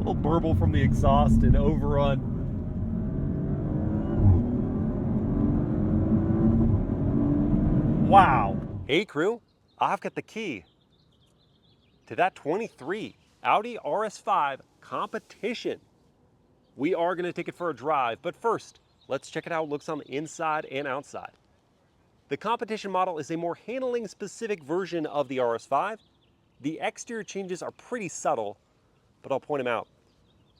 little burble from the exhaust and overrun. Wow. Hey crew, I've got the key to that 23 Audi RS5 Competition. We are going to take it for a drive, but first, let's check out how it looks on the inside and outside. The Competition model is a more handling-specific version of the RS5. The exterior changes are pretty subtle, but I'll point them out.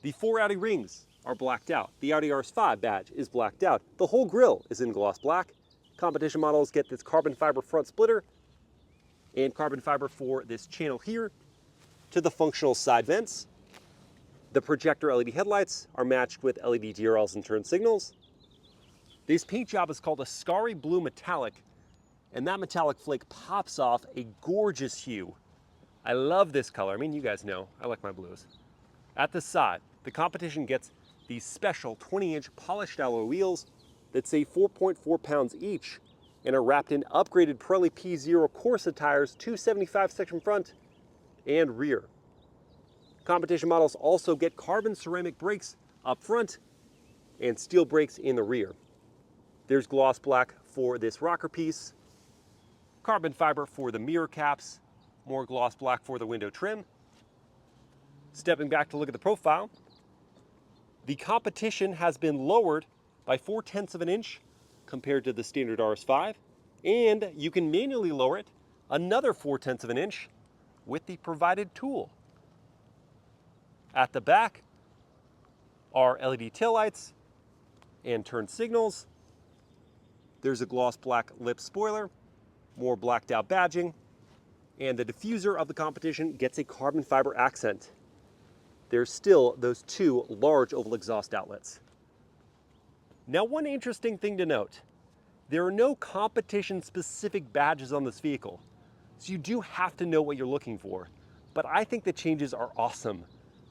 The 4 Audi rings are blacked out. The Audi RS5 badge is blacked out. The whole grille is in gloss black. Competition models get this carbon fiber front splitter and carbon fiber for this channel here to the functional side vents. The projector LED headlights are matched with LED DRLs and turn signals. This paint job is called Ascari Blue Metallic, and that metallic flake pops off a gorgeous hue. I love this color. I mean, you guys know, I like my blues. At the side, the Competition gets these special 20-inch polished alloy wheels that say 4.4 pounds each and are wrapped in upgraded Pirelli P0 Corsa tires, 275 section front and rear. Competition models also get carbon ceramic brakes up front and steel brakes in the rear. There's gloss black for this rocker piece, carbon fiber for the mirror caps, more gloss black for the window trim. Stepping back to look at the profile, the Competition has been lowered by 0.4 of an inch compared to the standard RS5, and you can manually lower it another 0.4 of an inch with the provided tool. At the back are LED taillights and turn signals. There's a gloss black lip spoiler, more blacked out badging, and the diffuser of the Competition gets a carbon fiber accent. There's still those 2 large oval exhaust outlets. Now, one interesting thing to note, there are no Competition specific badges on this vehicle, so you do have to know what you're looking for. But I think the changes are awesome.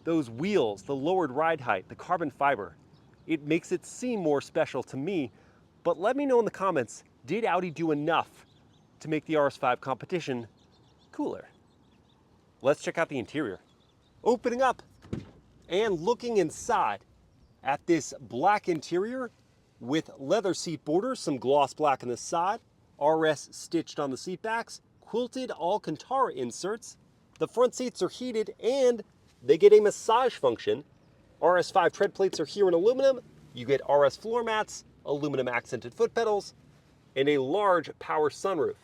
Those wheels, the lowered ride height, the carbon fiber, it makes it seem more special to me. But let me know in the comments, did Audi do enough to make the RS5 Competition cooler? Let's check out the interior. Opening up and looking inside at this black interior with leather seat borders, some gloss black on the side, RS stitched on the seat backs, quilted Alcantara inserts. The front seats are heated and they get a massage function. RS5 tread plates are here in aluminum. You get RS floor mats, aluminum accented foot pedals, and a large power sunroof.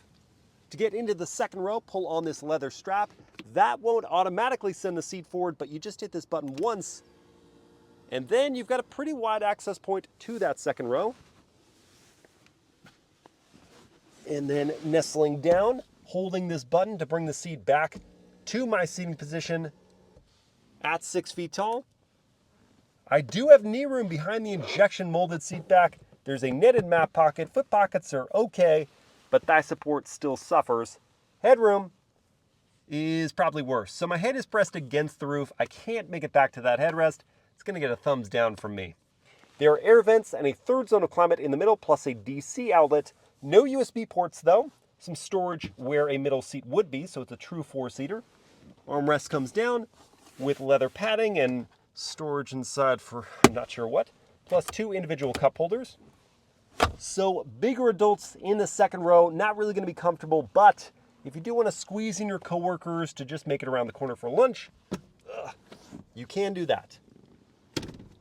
To get into the second row, pull on this leather strap. That won't automatically send the seat forward, but you just hit this button once, and then you've got a pretty wide access point to that second row. And then nestling down, holding this button to bring the seat back to my seating position at 6 feet tall. I do have knee room behind the injection molded seat back. There's a knitted map pocket. Foot pockets are okay, but thigh support still suffers. Headroom is probably worse. So my head is pressed against the roof. I can't make it back to that headrest. It's gonna get a thumbs down from me. There are air vents and a third zone of climate in the middle, plus a DC outlet. No USB ports though. Some storage where a middle seat would be, so it's a true 4-seater. Armrest comes down with leather padding and storage inside for I'm not sure what, plus 2 individual cup holders. So bigger adults in the second row, not really gonna be comfortable, but if you do wanna squeeze in your coworkers to just make it around the corner for lunch, you can do that.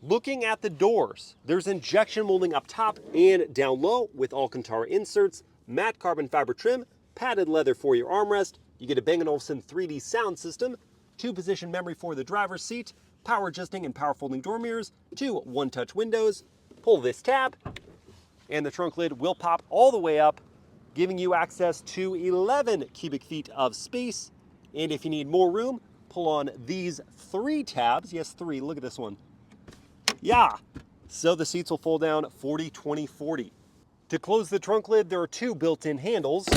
Looking at the doors, there's injection molding up top and down low with Alcantara inserts, matte carbon fiber trim, padded leather for your armrest. You get a Bang & Olufsen 3D sound system, 2-position memory for the driver's seat, power adjusting and power folding door mirrors, 2 one-touch windows. Pull this tab, and the trunk lid will pop all the way up, giving you access to 11 cubic feet of space. And if you need more room, pull on these 3 tabs. Yes, 3, look at this one. Yeah, so the seats will fold down 40, 20, 40. To close the trunk lid, there are 2 built-in handles.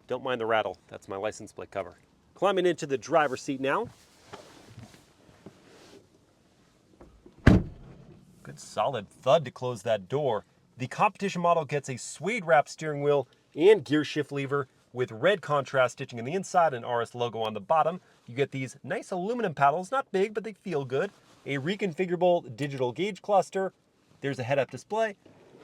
Don't mind the rattle, that's my license plate cover. Climbing into the driver's seat now. Good solid thud to close that door. The Competition model gets a suede wrap steering wheel and gear shift lever with red contrast stitching on the inside and RS logo on the bottom. You get these nice aluminum paddles, not big, but they feel good. A reconfigurable digital gauge cluster. There's a head-up display.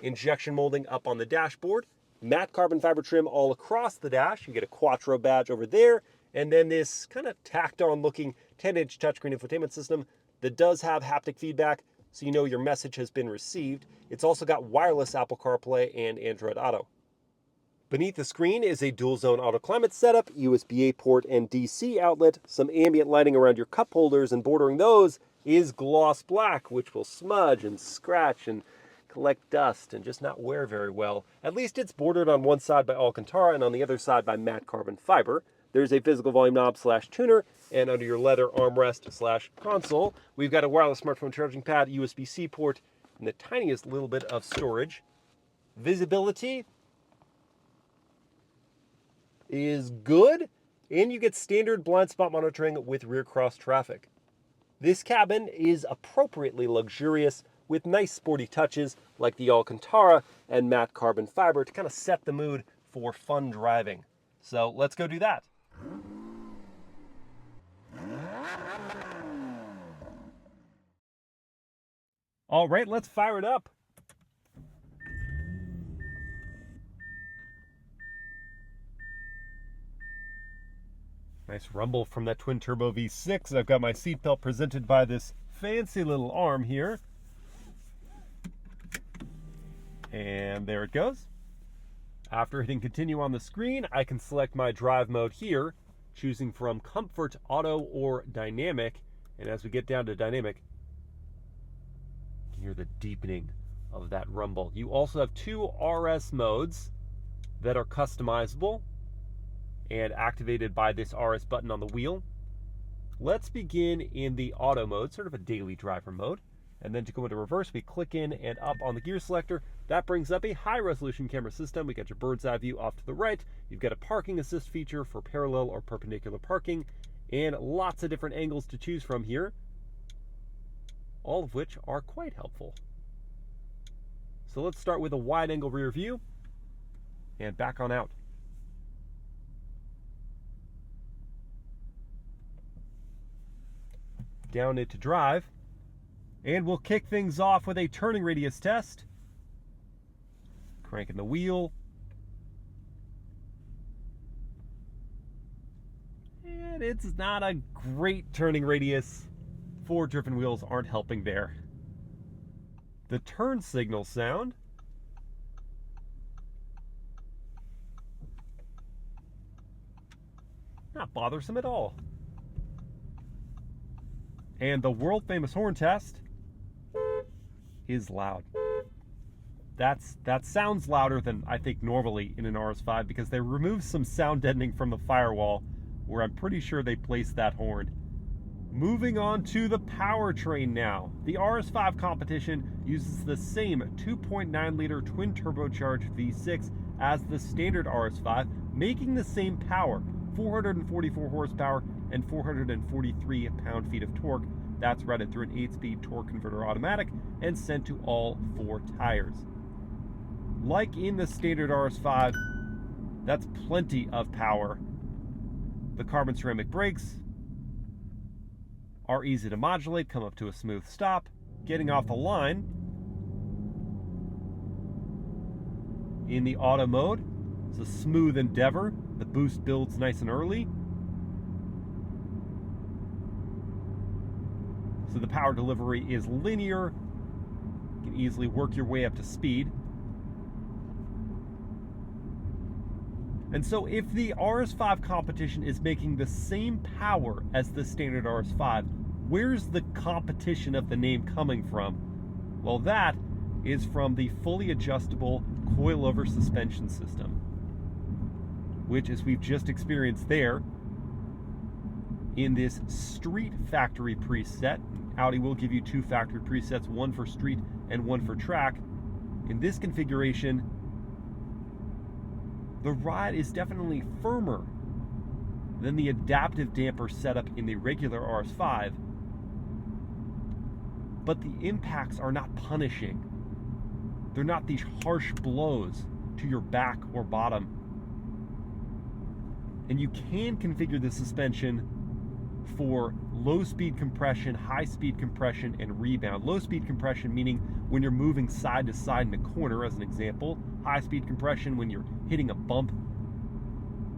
Injection molding up on the dashboard. Matte carbon fiber trim all across the dash. You get a Quattro badge over there. And then this kind of tacked-on looking 10-inch touchscreen infotainment system that does have haptic feedback, so you know your message has been received. It's also got wireless Apple CarPlay and Android Auto. Beneath the screen is a dual-zone auto climate setup, USB-A port and DC outlet, some ambient lighting around your cup holders, and bordering those is gloss black, which will smudge and scratch and collect dust and just not wear very well. At least it's bordered on one side by Alcantara and on the other side by matte carbon fiber. There's a physical volume knob / tuner, and under your leather armrest / console, we've got a wireless smartphone charging pad, USB-C port, and the tiniest little bit of storage. Visibility is good, and you get standard blind spot monitoring with rear cross traffic. This cabin is appropriately luxurious with nice sporty touches like the Alcantara and matte carbon fiber to kind of set the mood for fun driving. So let's go do that. All right, let's fire it up. Nice rumble from that twin turbo V6. I've got my seatbelt presented by this fancy little arm here. And there it goes. After hitting continue on the screen, I can select my drive mode here, choosing from comfort, auto, or dynamic. And as we get down to dynamic, you can hear the deepening of that rumble. You also have 2 RS modes that are customizable and activated by this RS button on the wheel. Let's begin in the auto mode, sort of a daily driver mode. And then to go into reverse, we click in and up on the gear selector. That brings up a high-resolution camera system. We got your bird's eye view off to the right. You've got a parking assist feature for parallel or perpendicular parking, and lots of different angles to choose from here, all of which are quite helpful. So let's start with a wide-angle rear view, and back on out. Down into drive, and we'll kick things off with a turning radius test. Cranking the wheel, and it's not a great turning radius. 4 driven wheels aren't helping there. The turn signal sound, not bothersome at all. And the world famous horn test is loud. That sounds louder than I think normally in an RS5 because they removed some sound deadening from the firewall where I'm pretty sure they placed that horn. Moving on to the powertrain now. The RS5 Competition uses the same 2.9 liter twin turbocharged V6 as the standard RS5, making the same power, 444 horsepower and 443 pound-feet of torque. That's routed through an 8-speed torque converter automatic and sent to all 4 tires. Like in the standard RS5, that's plenty of power. The carbon ceramic brakes are easy to modulate, come up to a smooth stop. Getting off the line, in the auto mode, it's a smooth endeavor. The boost builds nice and early. So the power delivery is linear. You can easily work your way up to speed. And so if the RS5 Competition is making the same power as the standard RS5, where's the competition of the name coming from? Well, that is from the fully adjustable coilover suspension system, which, as we've just experienced there, in this street factory preset, Audi will give you 2 factory presets, one for street and one for track. In this configuration, the ride is definitely firmer than the adaptive damper setup in the regular RS5, but the impacts are not punishing. They're not these harsh blows to your back or bottom. And you can configure the suspension for low speed compression, high speed compression, and rebound. Low speed compression meaning when you're moving side to side in a corner, as an example. High speed compression when you're hitting a bump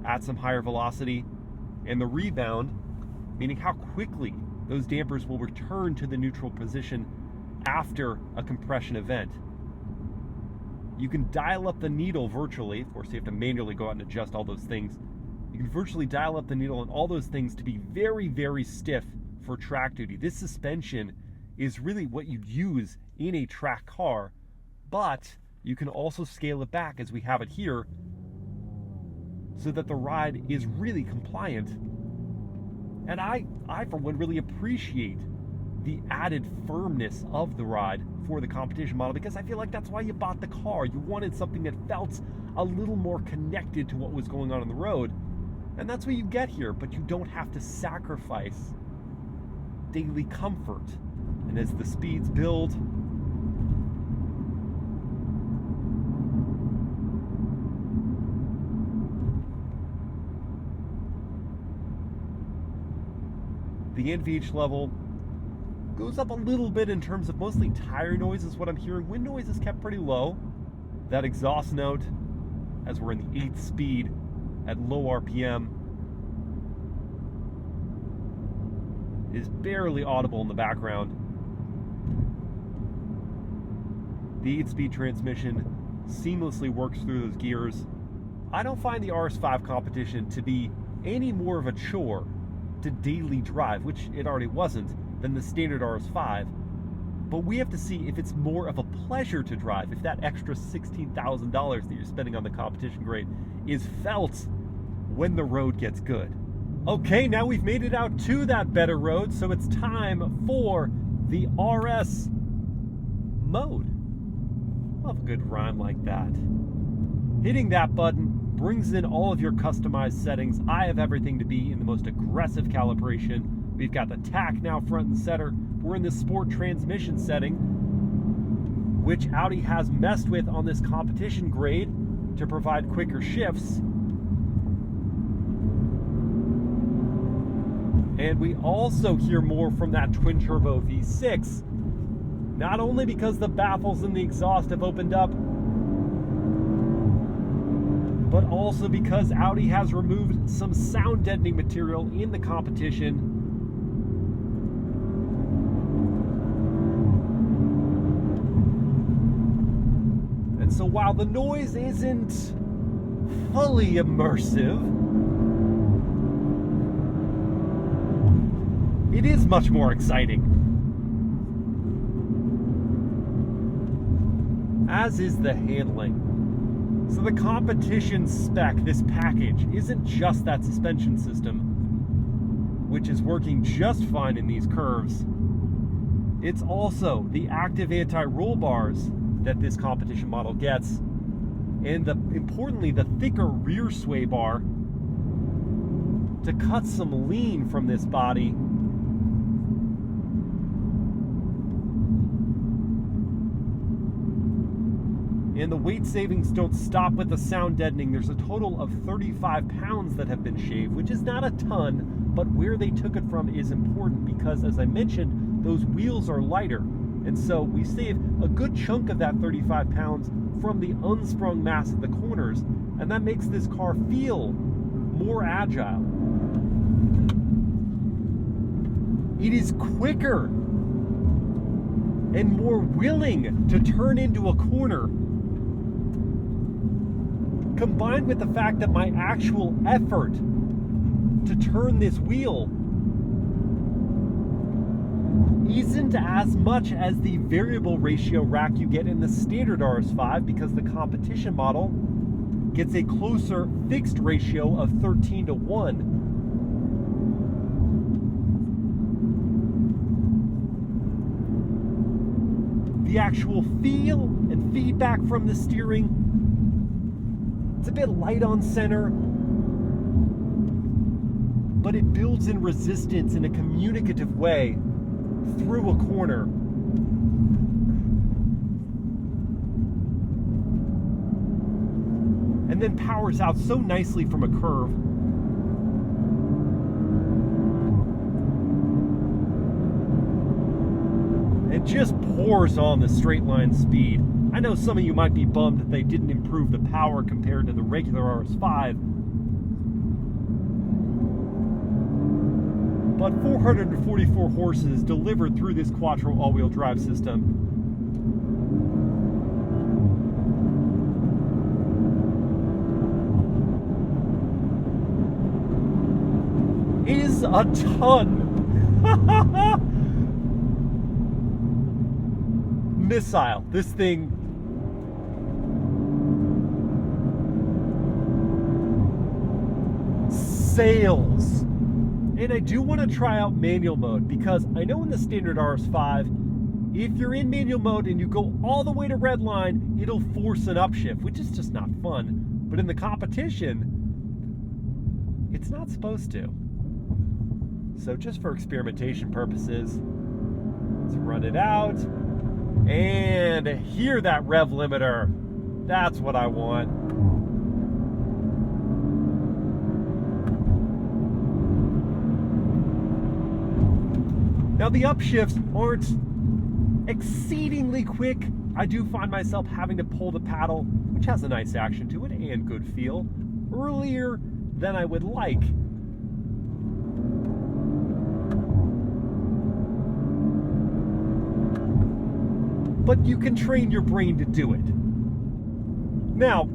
at some higher velocity. And the rebound meaning how quickly those dampers will return to the neutral position after a compression event. You can dial up the needle virtually. Of course, you have to manually go out and adjust all those things. You can virtually dial up the needle and all those things to be very, very stiff for track duty. This suspension is really what you'd use in a track car, but you can also scale it back as we have it here so that the ride is really compliant. And I for one, really appreciate the added firmness of the ride for the competition model, because I feel like that's why you bought the car. You wanted something that felt a little more connected to what was going on the road. And that's what you get here, but you don't have to sacrifice daily comfort. And as the speeds build, the MPH level goes up a little bit in terms of mostly tire noise is what I'm hearing. Wind noise is kept pretty low. That exhaust note, as we're in the 8th speed at low RPM, is barely audible in the background. The 8-speed transmission seamlessly works through those gears. I don't find the RS5 Competition to be any more of a chore to daily drive, which it already wasn't, than the standard RS5. But we have to see if it's more of a pleasure to drive, if that extra $16,000 that you're spending on the competition grade is felt when the road gets good. Okay, now we've made it out to that better road, so it's time for the RS mode. Love a good rhyme like that. Hitting that button brings in all of your customized settings. I have everything to be in the most aggressive calibration. We've got the tach now front and center. We're in the sport transmission setting, which Audi has messed with on this competition grade to provide quicker shifts. And we also hear more from that twin-turbo V6, not only because the baffles and the exhaust have opened up, but also because Audi has removed some sound deadening material in the competition. And so while the noise isn't fully immersive, it is much more exciting. As is the handling. So the competition spec, this package, isn't just that suspension system, which is working just fine in these curves. It's also the active anti-roll bars that this competition model gets, and importantly, the thicker rear sway bar to cut some lean from this body. And the weight savings don't stop with the sound deadening. There's a total of 35 pounds that have been shaved, which is not a ton, but where they took it from is important because, as I mentioned, those wheels are lighter. And so we save a good chunk of that 35 pounds from the unsprung mass of the corners, and that makes this car feel more agile. It is quicker and more willing to turn into a corner, combined with the fact that my actual effort to turn this wheel isn't as much as the variable ratio rack you get in the standard RS5, because the competition model gets a closer fixed ratio of 13:1. The actual feel and feedback from the steering, it's a bit light on center, but it builds in resistance in a communicative way through a corner. And then powers out so nicely from a curve. and just pours on the straight line speed. I know some of you might be bummed that they didn't improve the power compared to the regular RS5, but 444 horses delivered through this quattro all-wheel drive system is a ton. Missile. This thing sails. And I do want to try out manual mode, because I know in the standard RS5, if you're in manual mode and you go all the way to red line, it'll force an upshift, which is just not fun. But in the competition, it's not supposed to. So just for experimentation purposes, let's run it out and hear that rev limiter. That's what I want. Now the upshifts aren't exceedingly quick. I do find myself having to pull the paddle, which has a nice action to it and good feel, earlier than I would like. But you can train your brain to do it. Now,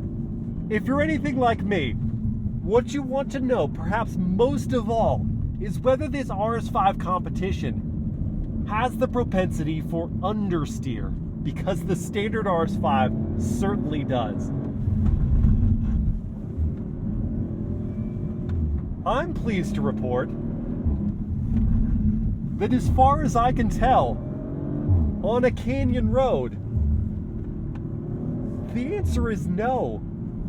if you're anything like me, what you want to know, perhaps most of all, is whether this RS5 Competition has the propensity for understeer, because the standard RS5 certainly does. I'm pleased to report that as far as I can tell, on a canyon road, the answer is no,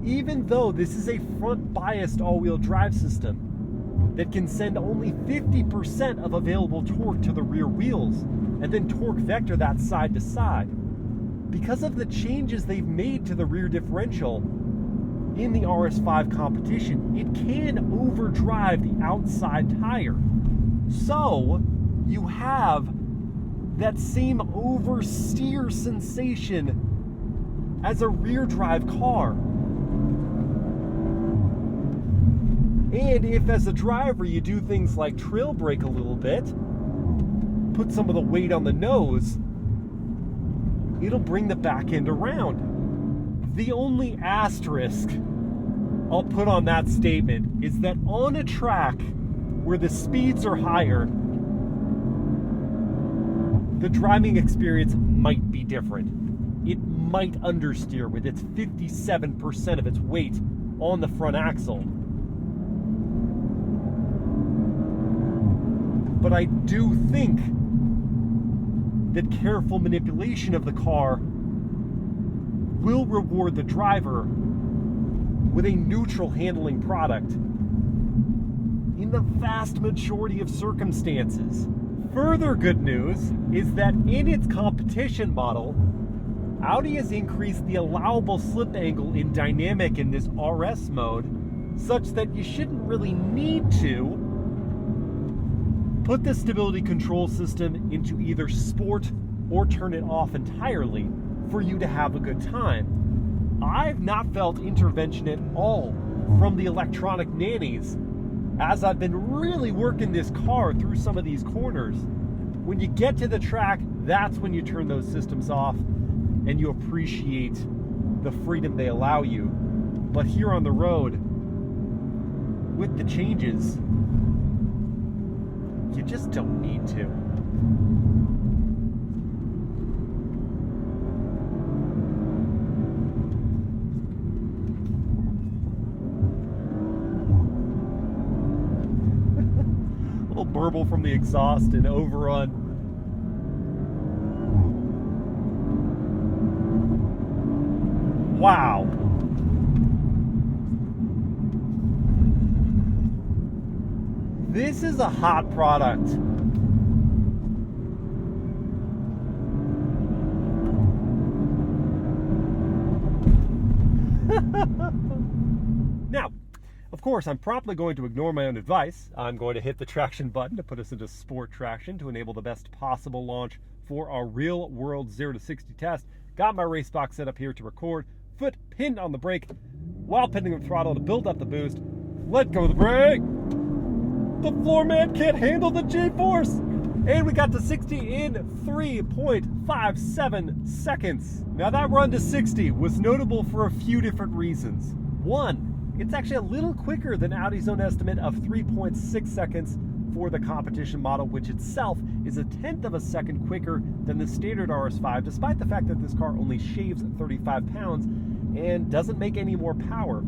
even though this is a front-biased all-wheel drive system that can send only 50% of available torque to the rear wheels and then torque vector that side to side. Because of the changes they've made to the rear differential in the RS5 Competition, it can overdrive the outside tire. So you have that same oversteer sensation as a rear drive car. And if as a driver you do things like trail brake a little bit, put some of the weight on the nose, it'll bring the back end around. The only asterisk I'll put on that statement is that on a track where the speeds are higher, the driving experience might be different. It might understeer with its 57% of its weight on the front axle. But I do think that careful manipulation of the car will reward the driver with a neutral handling product in the vast majority of circumstances. Further good news is that in its competition model, Audi has increased the allowable slip angle in dynamic in this RS mode, such that you shouldn't really need to put the stability control system into either sport or turn it off entirely for you to have a good time. I've not felt intervention at all from the electronic nannies as I've been really working this car through some of these corners. When you get to the track, that's when you turn those systems off and you appreciate the freedom they allow you. But here on the road, with the changes, you just don't need to. A little burble from the exhaust and overrun. Wow. This is a hot product. Now, Of course, I'm promptly going to ignore my own advice. I'm going to hit the traction button to put us into sport traction to enable the best possible launch for our real-world 0 to 60 test. Got my race box set up here to record. Foot pinned on the brake while pinning the throttle to build up the boost. Let go of the brake. The floor man can't handle the G-force. And we got to 60 in 3.57 seconds. Now that run to 60 was notable for a few different reasons. One, it's actually a little quicker than Audi's own estimate of 3.6 seconds for the competition model, which itself is a 1/10 of a second quicker than the standard RS5, despite the fact that this car only shaves 35 pounds and doesn't make any more power.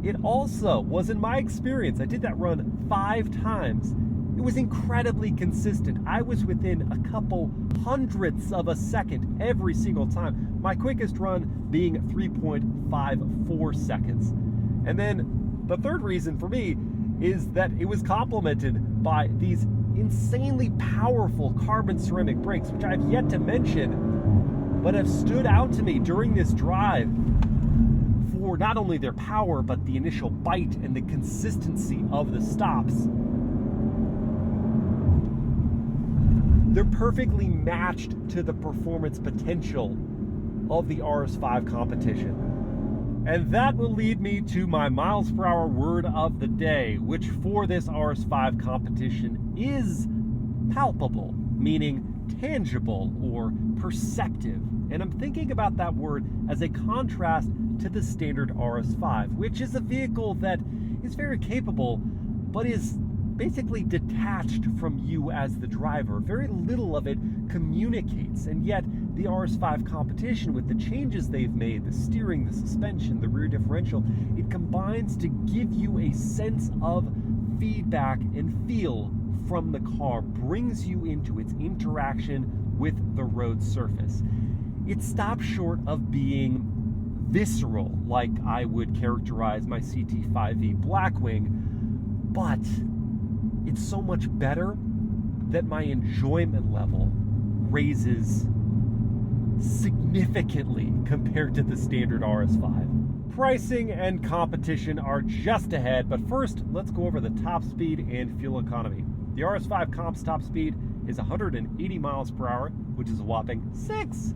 It also was, in my experience, I did that run 5 times. It was incredibly consistent. I was within a couple hundredths of a second every single time. My quickest run being 3.54 seconds. And then the third reason for me is that it was complemented by these insanely powerful carbon ceramic brakes, which I've yet to mention, but have stood out to me during this drive for not only their power, but the initial bite and the consistency of the stops. They're perfectly matched to the performance potential of the RS5 Competition. And that will lead me to my MilesPerHr word of the day, which for this RS5 Competition is palpable, meaning tangible or perceptive. And I'm thinking about that word as a contrast to the standard RS5, which is a vehicle that is very capable, but is basically detached from you as the driver. Very little of it communicates, and yet the RS5 Competition, with the changes they've made, the steering, the suspension, the rear differential, it combines to give you a sense of feedback and feel from the car, brings you into its interaction with the road surface. It stops short of being visceral, like I would characterize my CT5e Blackwing, but it's so much better that my enjoyment level raises significantly compared to the standard RS5. Pricing and competition are just ahead, but first, let's go over the top speed and fuel economy. The RS5 Comp's top speed is 180 miles per hour, which is a whopping 6.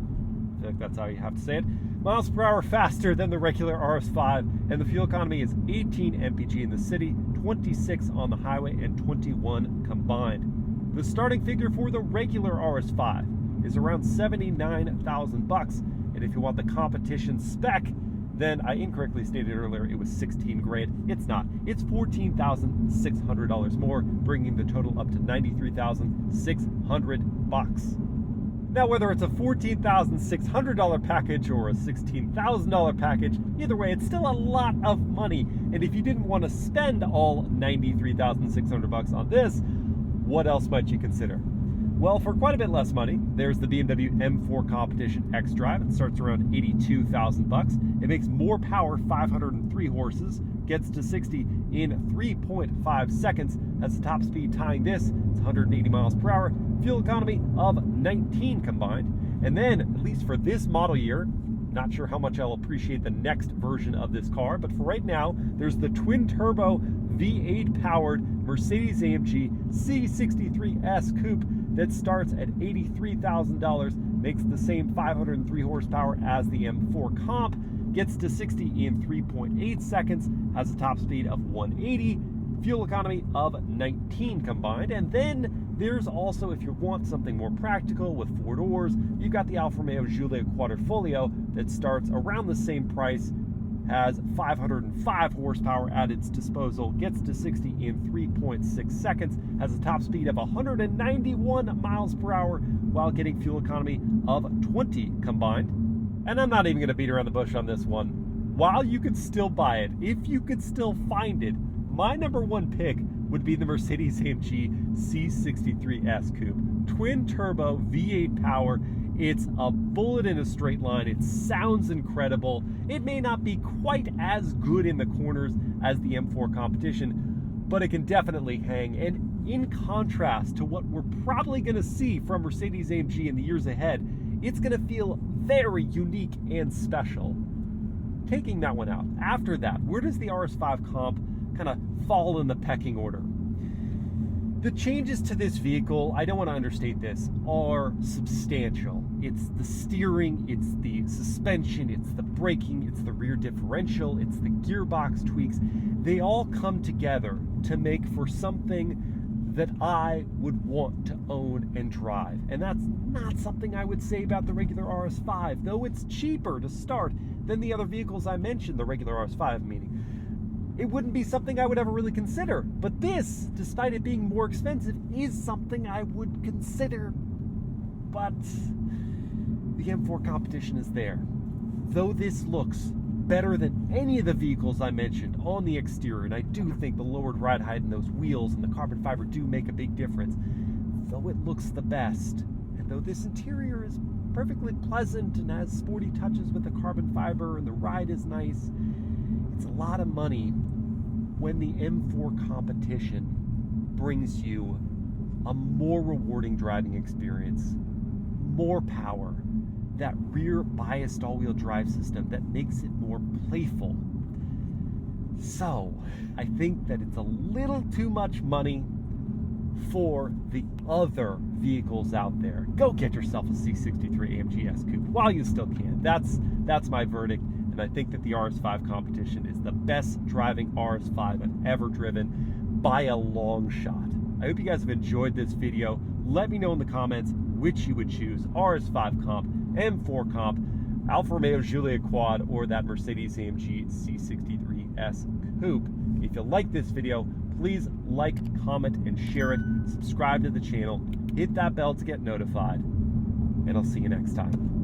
I feel like that's how you have to say it. Miles per hour faster than the regular RS5, and the fuel economy is 18 mpg in the city, 26 on the highway, and 21 combined. The starting figure for the regular RS5 is around $79,000, and if you want the competition spec, then I incorrectly stated earlier it was $16,000. It's not. It's $14,600 more, bringing the total up to $93,600. Now, whether it's a $14,600 package or a $16,000 package, either way, it's still a lot of money. And if you didn't want to spend all $93,600 on this, what else might you consider? Well, for quite a bit less money, there's the BMW M4 Competition X-Drive. It starts around $82,000. It makes more power, 503 horses, gets to 60 in 3.5 seconds. Has the top speed tying this. It's 180 miles per hour. Fuel economy of 19 combined. And then, at least for this model year, not sure how much I'll appreciate the next version of this car, but for right now, there's the twin-turbo V8 powered Mercedes-AMG C63S Coupe that starts at $83,000, makes the same 503 horsepower as the M4 Comp, gets to 60 in 3.8 seconds, has a top speed of 180, fuel economy of 19 combined. And then there's also, if you want something more practical with 4 doors, you've got the Alfa Romeo Giulia Quadrifoglio that starts around the same price, has 505 horsepower at its disposal, gets to 60 in 3.6 seconds, has a top speed of 191 miles per hour while getting fuel economy of 20 combined. And I'm not even going to beat around the bush on this one. While you could still buy it, if you could still find it, my number one pick would be the Mercedes-AMG C63S Coupe. Twin turbo V8 power. It's a bullet in a straight line. It sounds incredible. It may not be quite as good in the corners as the M4 Competition, but it can definitely hang. And in contrast to what we're probably going to see from Mercedes-AMG in the years ahead, it's going to feel very unique and special. Taking that one out, after that, where does the RS5 Comp kind of fall in the pecking order. The changes to this vehicle, I don't want to understate this, are substantial. It's the steering, it's the suspension, it's the braking, it's the rear differential, it's the gearbox tweaks. They all come together to make for something that I would want to own and drive. And that's not something I would say about the regular RS5, though it's cheaper to start than the other vehicles I mentioned, the regular RS5 meaning. It wouldn't be something I would ever really consider. But this, despite it being more expensive, is something I would consider. But the M4 Competition is there. Though this looks better than any of the vehicles I mentioned on the exterior, and I do think the lowered ride height and those wheels and the carbon fiber do make a big difference, though it looks the best, and though this interior is perfectly pleasant and has sporty touches with the carbon fiber and the ride is nice, it's a lot of money when the M4 Competition brings you a more rewarding driving experience, more power, that rear biased all-wheel drive system that makes it more playful. So I think that it's a little too much money for the other vehicles out there. Go get yourself a C63 AMG S Coupe while you still can. That's my verdict. And I think that the RS5 Competition is the best driving RS5 I've ever driven by a long shot. I hope you guys have enjoyed this video. Let me know in the comments which you would choose, RS5 Comp, M4 Comp, Alfa Romeo Giulia Quad, or that Mercedes AMG C63 S Coupe. If you like this video, please like, comment, and share it. Subscribe to the channel. Hit that bell to get notified. And I'll see you next time.